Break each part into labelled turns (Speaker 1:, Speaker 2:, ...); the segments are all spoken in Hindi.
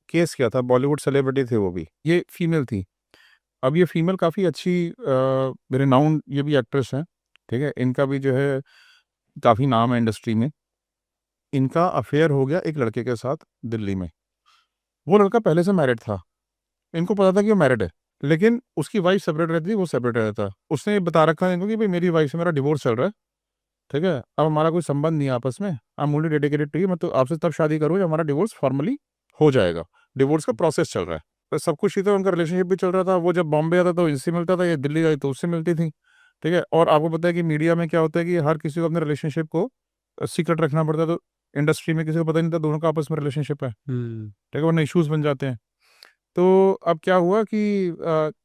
Speaker 1: केस किया था, बॉलीवुड सेलिब्रिटी थे वो भी, ये फीमेल थी। अब ये फीमेल काफ़ी अच्छी रिनाउंड ये भी एक्ट्रेस हैं, ठीक है, इनका भी जो है काफ़ी नाम है इंडस्ट्री में। इनका अफेयर हो गया एक लड़के के साथ दिल्ली में। वो लड़का पहले से मैरिड था, इनको पता था कि वो मैरिड है, लेकिन उसकी वाइफ सेपरेट रहती थी, वो सेपरेट रहता था। उसने ये बता रखा है इनको कि भाई मेरी वाइफ से मेरा डिवोर्स चल रहा है, ठीक है, अब हमारा कोई संबंध नहीं है आपस में, I am only dedicated to you, मैं तो आपसे तब शादी करूँ जब हमारा डिवोर्स फॉर्मली हो जाएगा। डिवोर्स का प्रोसेस चल रहा है, तो सब कुछ ही था, उनका रिलेशनशिप भी चल रहा था। वो जब बॉम्बे आता तो इनसे मिलता था, ये दिल्ली आई तो उससे मिलती थी, ठीक है। और आपको पता है कि मीडिया में क्या होता है कि हर किसी को अपने रिलेशनशिप को सीक्रेट रखना पड़ता है, तो इंडस्ट्री में किसी को पता नहीं था दोनों का आपस में रिलेशनशिप है, ठीक है, वरना इशूज़ बन जाते हैं। तो अब क्या हुआ कि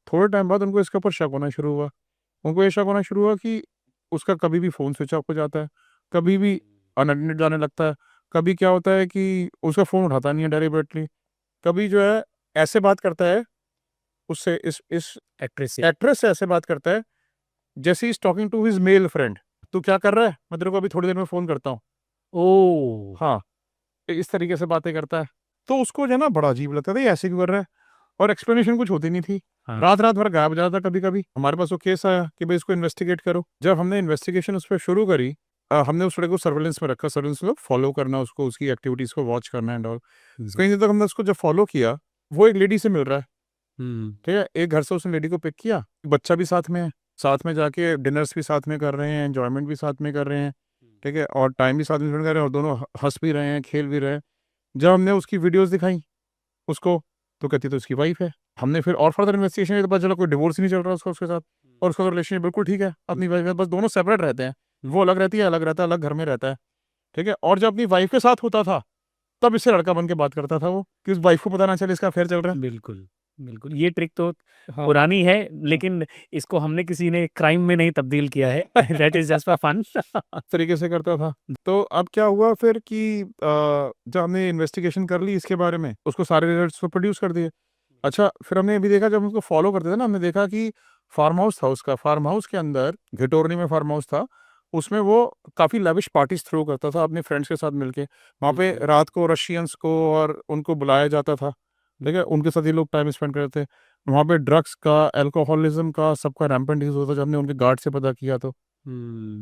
Speaker 1: थोड़े टाइम बाद उनको इसके ऊपर शक होना शुरू हुआ। उनको ये शक होना शुरू हुआ कि उसका कभी भी फ़ोन स्विच ऑफ हो जाता है, कभी भी अनएटेंडेड जाने लगता है, कभी क्या होता है कि उसका फ़ोन उठाता नहीं है डेलिबरेटली, कभी जो है ऐसे बात करता है उससे, इस एक्ट्रेस से ऐसे बात करता है जैसे ही is talking to his male friend, "तू क्या कर रहा है? मैं तेरे को अभी थोड़ी देर में फ़ोन करता हूँ।"
Speaker 2: ओह!
Speaker 1: हाँ, इस तरीके से बातें करता है। तो उसको जो है ना बड़ा अजीब लगता था, ये ऐसे क्यों कर रहा है? और एक्सप्लेनेशन कुछ होती नहीं थी।
Speaker 2: हाँ।
Speaker 1: रात-रात भर गायब हो जाता था कभी-कभी। हमारे पास वो केस आया कि भई इसको इन्वेस्टिगेट करो। जब हमने इन्वेस्टिगेशन उस पे शुरू करी, हमने उस लड़के को सर्विलेंस में रखा। सर्विलेंस मतलब फॉलो करना उसको, उसकी एक्टिविटीज़ को वॉच करना एंड ऑल। कई दिन तक हमने उसको जब फॉलो किया, वो एक लेडी से मिल रहा है, ठीक है? एक घर से उसने लेडी को पिक किया, बच्चा भी साथ में है। साथ में जाके डिनर्स भी साथ में कर रहे हैं, एन्जॉयमेंट भी साथ में कर रहे हैं, ठीक है? और टाइम भी साथ में स्पेंड कर रहे हैं और दोनों हँस भी रहे हैं, खेल भी रहे हैं। जब हमने उसकी वीडियोज़ दिखाई उसको, तो कहती है तो उसकी वाइफ़ है। हमने फिर और फर्दर इन्वेस्टिगेशन की तो पता चला कोई डिवोर्स ही नहीं चल रहा उसका उसके साथ, और उसका रिलेशनशिप बिल्कुल ठीक है, अपनी वाइफ़ है, बस दोनों सेपरेट रहते हैं। वो अलग रहती है, अलग रहता है, अलग घर में रहता है, ठीक है? और जब अपनी वाइफ़ के साथ होता था, तब इससे लड़का बन के बात करता था वो, कि उस वाइफ़ को पता ना चले इसका अफ़ेयर चल रहा है।
Speaker 2: बिल्कुल, बिल्कुल। ये ट्रिक तो
Speaker 1: हाँ,
Speaker 2: पुरानी है, लेकिन इसको हमने किसी ने क्राइम में नहीं तब्दील किया है। That is just for fun.
Speaker 1: इस तरीके से करता था। तो अब क्या हुआ फिर कि जब हमने इन्वेस्टिगेशन कर ली इसके बारे में, उसको सारे रिजल्ट्स को प्रोड्यूस कर दिए। अच्छा, फिर हमने ये भी देखा, जब हम उसको फ़ॉलो करते थे ना, हमने देखा कि फार्म हाउस था उसका, फार्म हाउस के अंदर घिटोरनी में फार्म हाउस था, उसमें वो काफ़ी लैविश पार्टीज़ थ्रो करता था अपने फ्रेंड्स के साथ मिलके। वहाँ पे रात को रशियंस को और उनको बुलाया जाता था, ठीक है? उनके साथ ये लोग टाइम स्पेंड करते थे। वहाँ पे ड्रग्स का, अल्कोहलिज़्म का, सबका रैम्पेंट यूज़ होता था, जब हमने उनके गार्ड से पता किया तो,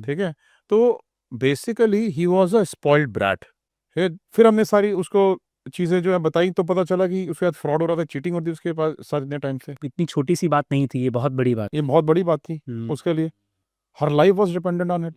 Speaker 1: ठीक है? तो basically he was a spoiled brat. फिर हमने सारी उसको चीज़ें जो है बताई, तो पता चला कि उसके साथ फ्रॉड हो रहा था, चीटिंग होती थी उसके पास साथ इतने टाइम से।
Speaker 2: इतनी छोटी-सी बात नहीं थी, ये बहुत बड़ी बात।
Speaker 1: ये बहुत बड़ी बात थी
Speaker 2: हुँ।
Speaker 1: उसके लिए। हर life was dependent on it.